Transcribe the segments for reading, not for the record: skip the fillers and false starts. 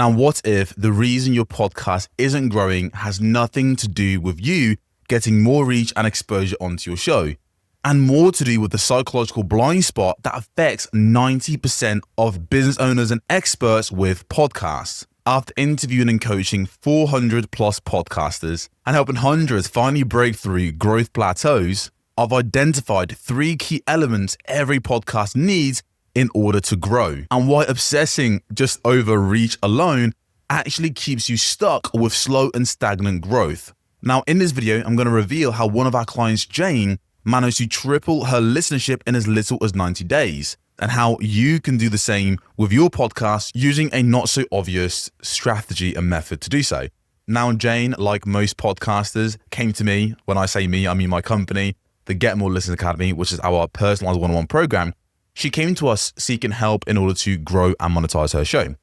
Now, what if the reason your podcast isn't growing has nothing to do with you getting more reach and exposure onto your show, and more to do with the psychological blind spot that affects 90% of business owners and experts with podcasts? After interviewing and coaching 400 plus podcasters and helping hundreds finally break through growth plateaus, I've identified 3 key elements every podcast needs in order to grow, and why obsessing just over reach alone actually keeps you stuck with slow and stagnant growth. Now, in this video, I'm going to reveal how one of our clients, Jane, managed to triple her listenership in as little as 90 days, and how you can do the same with your podcast using a not so obvious strategy and method to do so. Now, Jane, like most podcasters, came to me. When I say me, I mean my company, the Get More Listeners Academy, which is our personalized one-on-one program. She came to us seeking help in order to grow and monetize her show.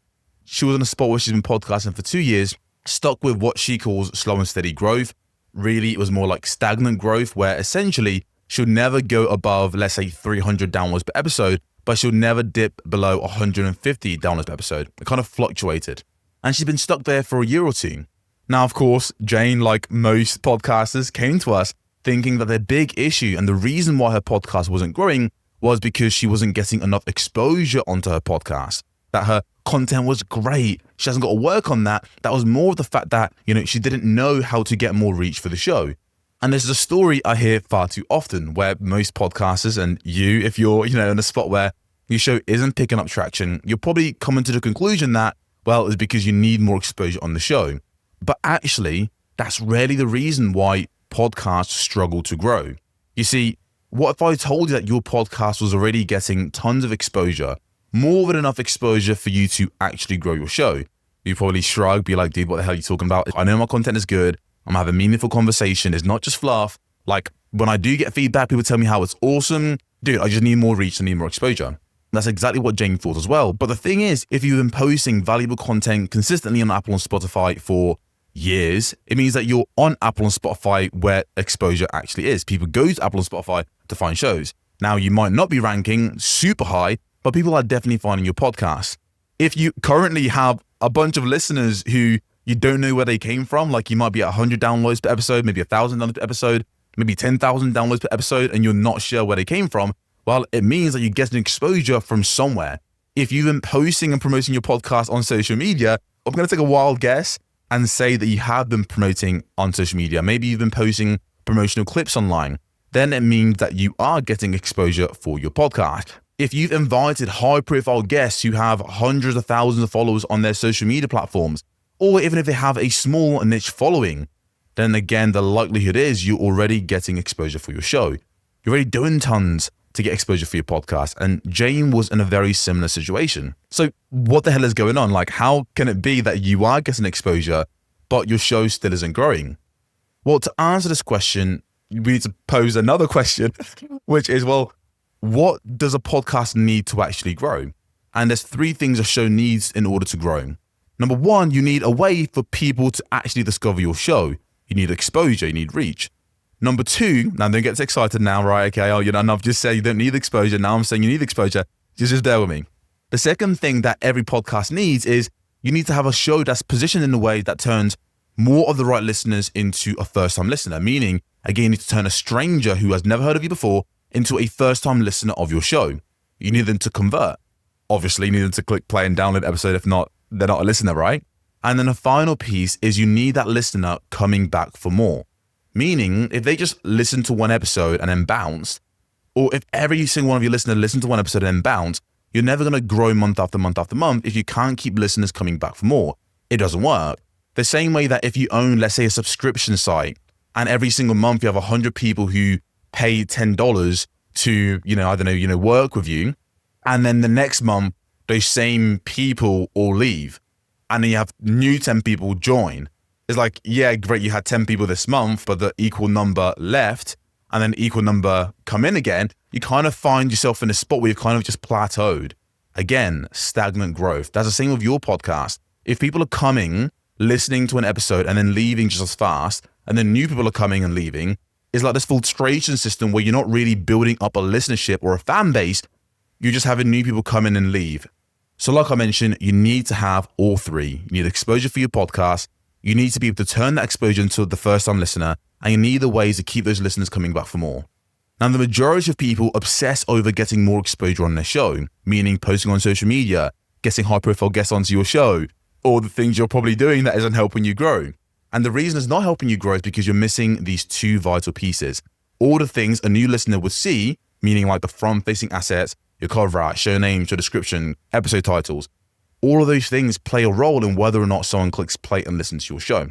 She was in a spot where she's been podcasting for 2 years, stuck with what she calls slow and steady growth. Really, it was more like stagnant growth, where essentially she'll never go above, let's say, 300 downloads per episode, but she'll never dip below 150 downloads per episode. It kind of fluctuated. And she's been stuck there for a year or two. Now, of course, Jane, like most podcasters, came to us thinking that their big issue and the reason why her podcast wasn't growing was because she wasn't getting enough exposure onto her podcast, that her content was great. She hasn't got to work on that. That was more of the fact that, she didn't know how to get more reach for the show. And this is a story I hear far too often, where most podcasters, and you, if you're, in a spot where your show isn't picking up traction, you're probably coming to the conclusion that, well, it's because you need more exposure on the show. But actually, that's rarely the reason why podcasts struggle to grow. You see, what if I told you that your podcast was already getting tons of exposure, more than enough exposure for you to actually grow your show? You probably shrug, be like, dude, what the hell are you talking about? I know my content is good. I'm having meaningful conversation. It's not just fluff. Like, when I do get feedback, people tell me how it's awesome. Dude, I just need more reach and need more exposure. That's exactly what Jane thought as well. But the thing is, if you've been posting valuable content consistently on Apple and Spotify for years, it means that you're on Apple and Spotify where exposure actually is. People go to Apple and Spotify to find shows. Now, you might not be ranking super high, but people are definitely finding your podcast. If you currently have a bunch of listeners who you don't know where they came from, like you might be at 100 downloads per episode, maybe 1,000 downloads per episode, maybe 10,000 downloads per episode, and you're not sure where they came from, well, it means that you're getting exposure from somewhere. If you've been posting and promoting your podcast on social media, I'm going to take a wild guess and say that you have been promoting on social media. Maybe you've been posting promotional clips online. Then it means that you are getting exposure for your podcast. If you've invited high-profile guests who have hundreds of thousands of followers on their social media platforms, or even if they have a small niche following, then again, the likelihood is you're already getting exposure for your show. You're already doing tons to get exposure for your podcast. And Jane was in a very similar situation. So what the hell is going on? Like, how can it be that you are getting exposure, but your show still isn't growing? Well, to answer this question, we need to pose another question, which is, well, what does a podcast need to actually grow? And there's 3 things a show needs in order to grow. Number 1, you need a way for people to actually discover your show. You need exposure, you need reach. Number 2, now don't get excited now, right? Okay, I've just said you don't need exposure. Now I'm saying you need exposure. Just bear with me. The second thing that every podcast needs is you need to have a show that's positioned in a way that turns more of the right listeners into a first-time listener. Meaning, again, you need to turn a stranger who has never heard of you before into a first-time listener of your show. You need them to convert. Obviously, you need them to click play and download the episode. If not, they're not a listener, right? And then the final piece is you need that listener coming back for more. Meaning, if they just listen to one episode and then bounce, or if every single one of your listeners listen to one episode and then bounce, you're never going to grow month after month after month if you can't keep listeners coming back for more. It doesn't work. The same way that if you own, let's say, a subscription site, and every single month you have 100 people who pay $10 to, work with you, and then the next month, those same people all leave, and then you have new 10 people join. It's like, yeah, great, you had 10 people this month, but the equal number left, and then equal number come in again. You kind of find yourself in a spot where you've kind of just plateaued. Again, stagnant growth. That's the same with your podcast. If people are coming, listening to an episode, and then leaving just as fast, and then new people are coming and leaving, it's like this filtration system where you're not really building up a listenership or a fan base. You're just having new people come in and leave. So like I mentioned, you need to have all three. You need exposure for your podcast. You need to be able to turn that exposure into the first-time listener, and you need the ways to keep those listeners coming back for more. Now, the majority of people obsess over getting more exposure on their show, meaning posting on social media, getting high-profile guests onto your show, or the things you're probably doing that isn't helping you grow. And the reason it's not helping you grow is because you're missing these two vital pieces. All the things a new listener would see, meaning like the front-facing assets, your cover art, show names, your description, episode titles, all of those things play a role in whether or not someone clicks play and listens to your show.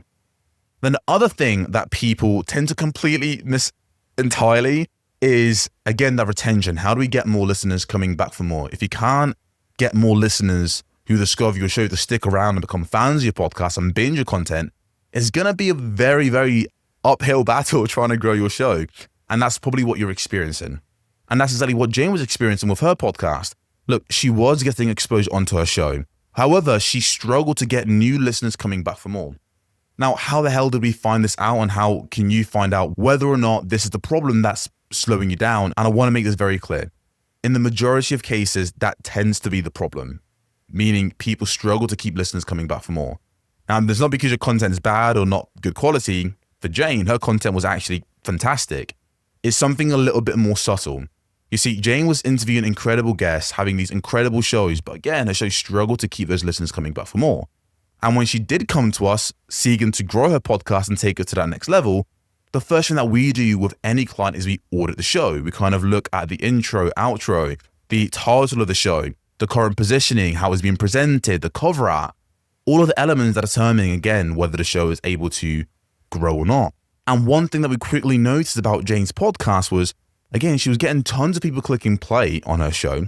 Then the other thing that people tend to completely miss entirely is, again, that retention. How do we get more listeners coming back for more? If you can't get more listeners who discover your show to stick around and become fans of your podcast and binge your content, it's going to be a very, very uphill battle trying to grow your show. And that's probably what you're experiencing. And that's exactly what Jane was experiencing with her podcast. Look, she was getting exposure onto her show. However, she struggled to get new listeners coming back for more. Now, how the hell did we find this out, and how can you find out whether or not this is the problem that's slowing you down? And I want to make this very clear. In the majority of cases, that tends to be the problem, meaning people struggle to keep listeners coming back for more. Now, it's not because your content is bad or not good quality. For Jane, her content was actually fantastic. It's something a little bit more subtle. You see, Jane was interviewing incredible guests, having these incredible shows, but again, her show struggled to keep those listeners coming back for more. And when she did come to us, seeking to grow her podcast and take it to that next level, the first thing that we do with any client is we audit the show. We kind of look at the intro, outro, the title of the show, the current positioning, how it's being presented, the cover art, all of the elements that are determining, again, whether the show is able to grow or not. And one thing that we quickly noticed about Jane's podcast was, again, she was getting tons of people clicking play on her show.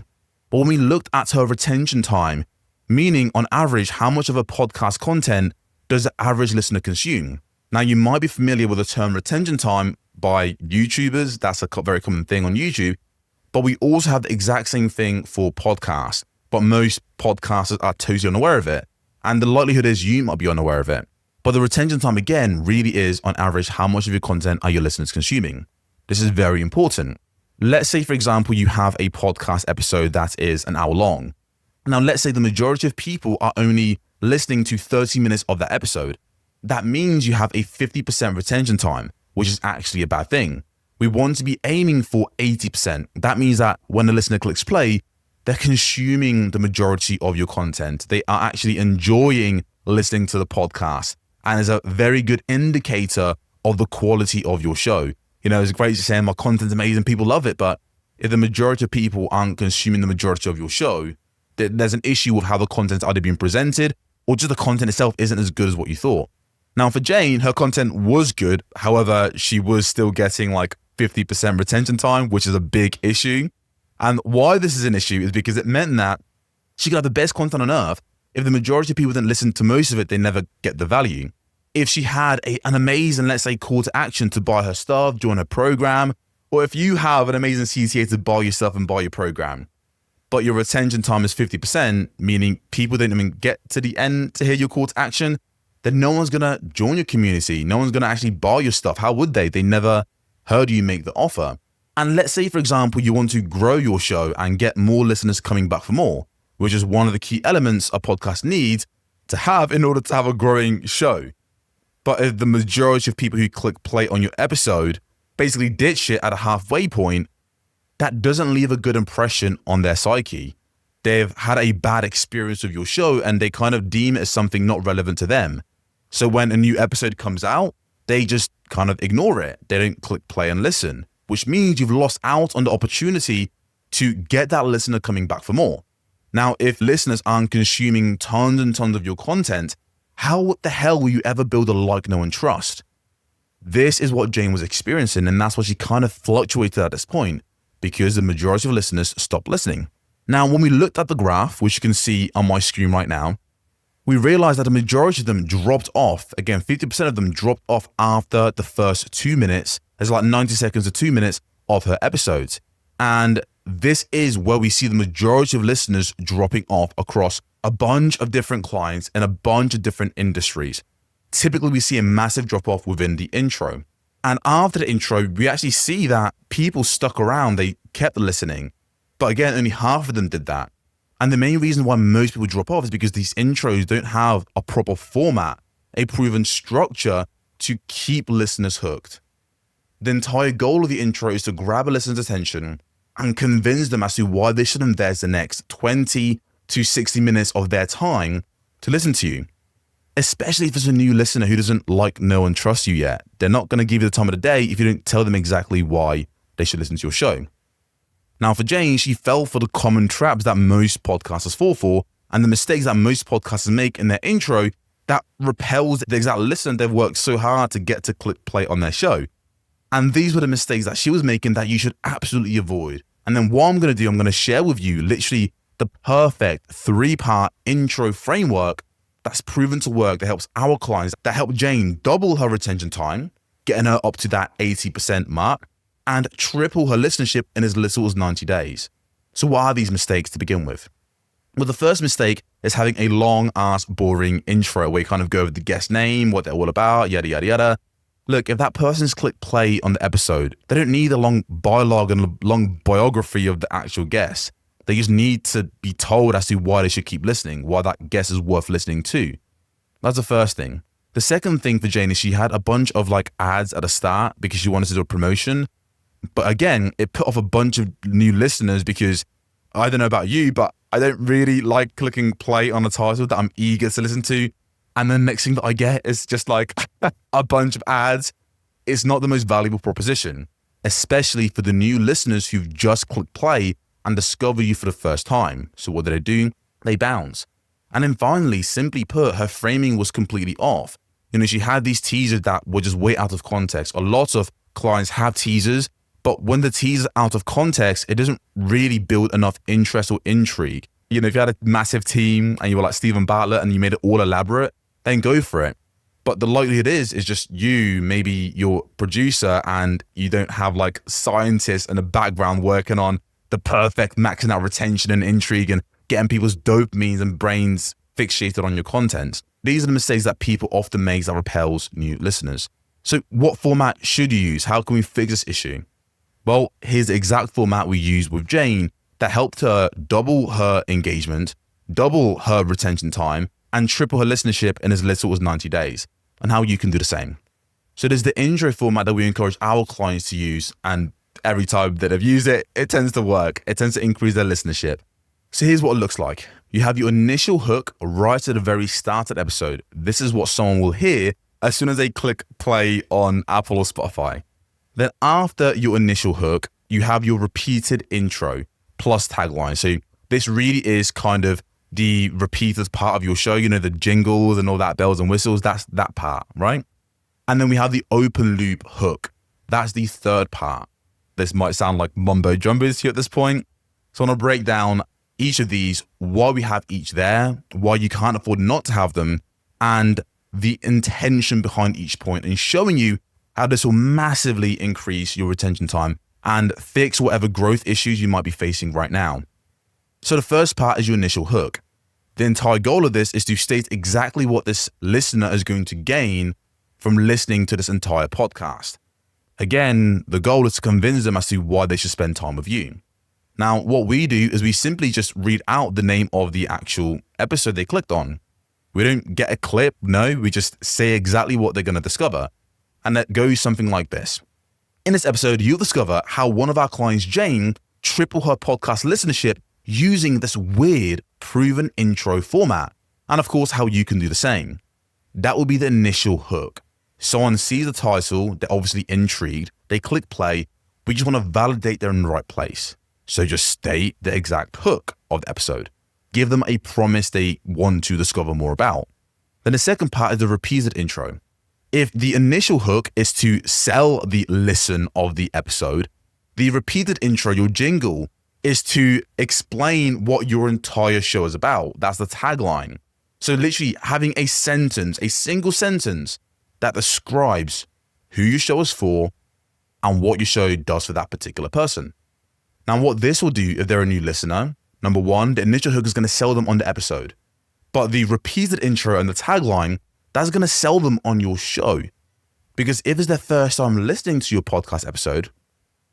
But when we looked at her retention time, meaning on average, how much of her podcast content does the average listener consume? Now, you might be familiar with the term retention time by YouTubers. That's a very common thing on YouTube. But we also have the exact same thing for podcasts. But most podcasters are totally unaware of it. And the likelihood is you might be unaware of it. But the retention time, again, really is on average, how much of your content are your listeners consuming? This is very important. Let's say, for example, you have a podcast episode that is an hour long. Now, let's say the majority of people are only listening to 30 minutes of that episode. That means you have a 50% retention time, which is actually a bad thing. We want to be aiming for 80%. That means that when the listener clicks play, they're consuming the majority of your content. They are actually enjoying listening to the podcast, and is a very good indicator of the quality of your show. You know, it's great to say my content's amazing, people love it, but if the majority of people aren't consuming the majority of your show, there's an issue with how the content's either being presented or just the content itself isn't as good as what you thought. Now, for Jane, her content was good. However, she was still getting like 50% retention time, which is a big issue. And why this is an issue is because it meant that she could have the best content on earth. If the majority of people didn't listen to most of it, they never get the value. If she had an amazing, let's say, call to action to buy her stuff, join her program, or if you have an amazing CTA to buy your stuff and buy your program, but your retention time is 50%, meaning people didn't even get to the end to hear your call to action, then no one's going to join your community. No one's going to actually buy your stuff. How would they? They never heard you make the offer. And let's say, for example, you want to grow your show and get more listeners coming back for more, which is one of the key elements a podcast needs to have in order to have a growing show. But if the majority of people who click play on your episode basically ditch it at a halfway point, that doesn't leave a good impression on their psyche. They've had a bad experience with your show and they kind of deem it as something not relevant to them. So when a new episode comes out, they just kind of ignore it. They don't click play and listen, which means you've lost out on the opportunity to get that listener coming back for more. Now, if listeners aren't consuming tons and tons of your content, how the hell will you ever build a like, know, and trust? This is what Jane was experiencing, and that's why she kind of fluctuated at this point, because the majority of listeners stopped listening. Now, when we looked at the graph, which you can see on my screen right now, we realized that the majority of them dropped off. Again, 50% of them dropped off after the first 2 minutes. There's like 90 seconds to 2 minutes of her episodes. And this is where we see the majority of listeners dropping off across a bunch of different clients and a bunch of different industries. Typically, we see a massive drop off within the intro. And after the intro, we actually see that people stuck around. They kept listening. But again, only half of them did that. And the main reason why most people drop off is because these intros don't have a proper format, a proven structure to keep listeners hooked. The entire goal of the intro is to grab a listener's attention and convince them as to why they should invest the next 20 to 60 minutes of their time to listen to you. Especially if it's a new listener who doesn't like, know, and trust you yet. They're not going to give you the time of the day if you don't tell them exactly why they should listen to your show. Now for Jane, she fell for the common traps that most podcasters fall for and the mistakes that most podcasters make in their intro that repels the exact listener they've worked so hard to get to click play on their show. And these were the mistakes that she was making that you should absolutely avoid. And then what I'm going to do, I'm going to share with you literally the perfect 3-part intro framework that's proven to work, that helps our clients, that helped Jane double her retention time, getting her up to that 80% mark, and triple her listenership in as little as 90 days. So what are these mistakes to begin with? Well, the first mistake is having a long-ass, boring intro where you kind of go over the guest name, what they're all about, yada, yada, yada. Look, if that person's clicked play on the episode, they don't need a long dialogue and a long biography of the actual guest. They just need to be told as to why they should keep listening, why that guest is worth listening to. That's the first thing. The second thing for Jane is she had a bunch of ads at the start because she wanted to do a promotion. But again, it put off a bunch of new listeners because I don't know about you, but I don't really like clicking play on a title that I'm eager to listen to. And the next thing that I get is just a bunch of ads. It's not the most valuable proposition, especially for the new listeners who've just clicked play and discover you for the first time. So what do? They bounce. And then finally, simply put, her framing was completely off. She had these teasers that were just way out of context. A lot of clients have teasers, but when the teaser's out of context, it doesn't really build enough interest or intrigue. If you had a massive team and you were like Stephen Bartlett and you made it all elaborate, then go for it. But the likelihood is just you, maybe your producer, and you don't have scientists in the background working on the perfect maxing out retention and intrigue and getting people's dopamines and brains fixated on your content. These are the mistakes that people often make that repels new listeners. So what format should you use? How can we fix this issue? Well, here's the exact format we used with Jane that helped her double her engagement, double her retention time, and triple her listenership in as little as 90 days, and how you can do the same. So there's the intro format that we encourage our clients to use, and every time that they've used it, it tends to work. It tends to increase their listenership. So here's what it looks like. You have your initial hook right at the very start of the episode. This is what someone will hear as soon as they click play on Apple or Spotify. Then after your initial hook, you have your repeated intro plus tagline. So this really is kind of the repeated part of your show, the jingles and all that bells and whistles. That's that part, right? And then we have the open loop hook. That's the third part. This might sound like mumbo jumbo to you at this point. So I'm going to break down each of these, why we have each there, why you can't afford not to have them, and the intention behind each point, and showing you how this will massively increase your retention time and fix whatever growth issues you might be facing right now. So the first part is your initial hook. The entire goal of this is to state exactly what this listener is going to gain from listening to this entire podcast. Again, the goal is to convince them as to why they should spend time with you. Now, what we do is we simply just read out the name of the actual episode they clicked on. We don't get a clip, no, we just say exactly what they're going to discover. And that goes something like this. In this episode, you'll discover how one of our clients, Jane, tripled her podcast listenership using this weird, proven intro format. And of course, how you can do the same. That will be the initial hook. Someone sees the title, they're obviously intrigued, they click play, but you just want to validate they're in the right place. So just state the exact hook of the episode. Give them a promise they want to discover more about. Then the second part is the repeated intro. If the initial hook is to sell the listen of the episode, the repeated intro, your jingle, is to explain what your entire show is about. That's the tagline. So literally having a sentence, a single sentence that describes who your show is for and what your show does for that particular person. Now, what this will do if they're a new listener, number one, the initial hook is going to sell them on the episode. But the repeated intro and the tagline, that's going to sell them on your show. Because if it's their first time listening to your podcast episode,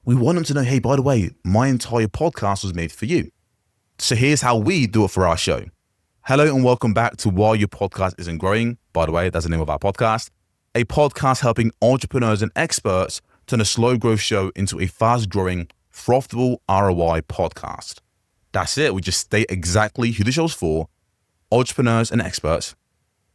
we want them to know, hey, by the way, my entire podcast was made for you. So here's how we do it for our show. Hello and welcome back to Why Your Podcast Isn't Growing. By the way, that's the name of our podcast. A podcast helping entrepreneurs and experts turn a slow growth show into a fast growing, profitable ROI podcast. That's it. We just state exactly who the show's for, entrepreneurs and experts,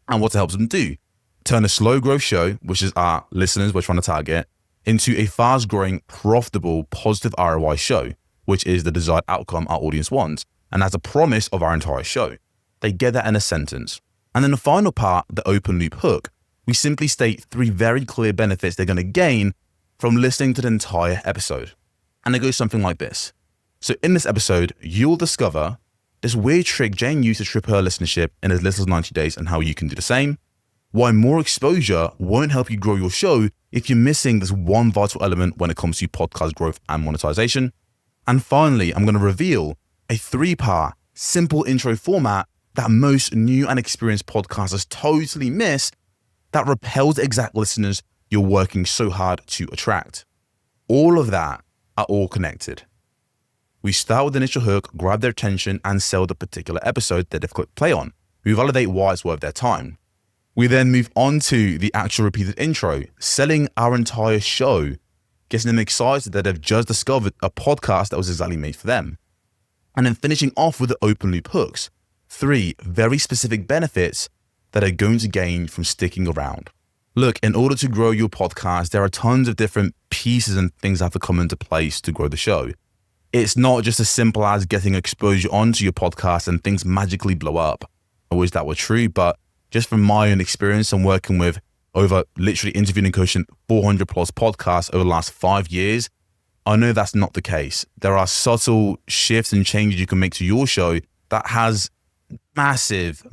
and what it helps them do. Turn a slow growth show, which is our listeners we're trying to target, into a fast growing, profitable, positive ROI show, which is the desired outcome our audience wants. And that's a promise of our entire show. They get that in a sentence. And then the final part, the open loop hook, we simply state 3 very clear benefits they're going to gain from listening to the entire episode. And it goes something like this. So in this episode, you'll discover this weird trick Jane used to triple her listenership in as little as 90 days and how you can do the same. Why more exposure won't help you grow your show if you're missing this one vital element when it comes to podcast growth and monetization. And finally, I'm going to reveal a 3-part simple intro format that most new and experienced podcasters totally miss that repels the exact listeners you're working so hard to attract. All of that are all connected. We start with the initial hook, grab their attention, and sell the particular episode that they've clicked play on. We validate why it's worth their time. We then move on to the actual repeated intro, selling our entire show, getting them excited that they've just discovered a podcast that was exactly made for them. And then finishing off with the open loop hooks, 3 very specific benefits that are going to gain from sticking around. Look, in order to grow your podcast, there are tons of different pieces and things that have to come into place to grow the show. It's not just as simple as getting exposure onto your podcast and things magically blow up. I wish that were true, but just from my own experience and working with over literally interviewing and coaching 400 plus podcasts over the last 5 years, I know that's not the case. There are subtle shifts and changes you can make to your show that has massive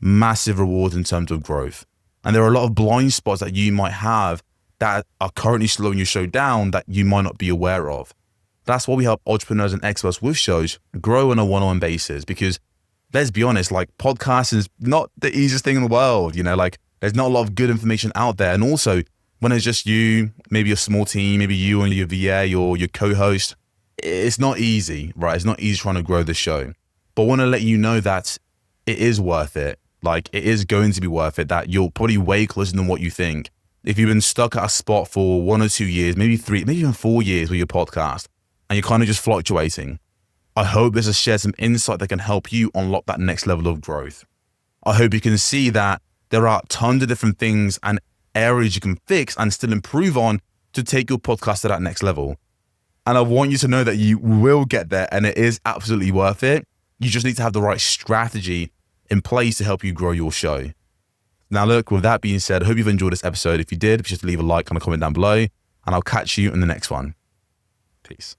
reward in terms of growth. And there are a lot of blind spots that you might have that are currently slowing your show down that you might not be aware of. That's why we help entrepreneurs and experts with shows grow on a one-on-one basis, because let's be honest, like podcasting is not the easiest thing in the world. Like there's not a lot of good information out there. And also when it's just you, maybe a small team, maybe you and your VA or your co-host, it's not easy, right? It's not easy trying to grow the show. But I want to let you know that it is worth it. Like it is going to be worth it, that you're probably way closer than what you think. If you've been stuck at a spot for 1 or 2 years, maybe 3, maybe even 4 years with your podcast, and you're kind of just fluctuating, I hope this has shared some insight that can help you unlock that next level of growth. I hope you can see that there are tons of different things and areas you can fix and still improve on to take your podcast to that next level. And I want you to know that you will get there and it is absolutely worth it. You just need to have the right strategy in place to help you grow your show. Now look, with that being said, I hope you've enjoyed this episode. If you did, just leave a like and a comment down below, and I'll catch you in the next one. Peace.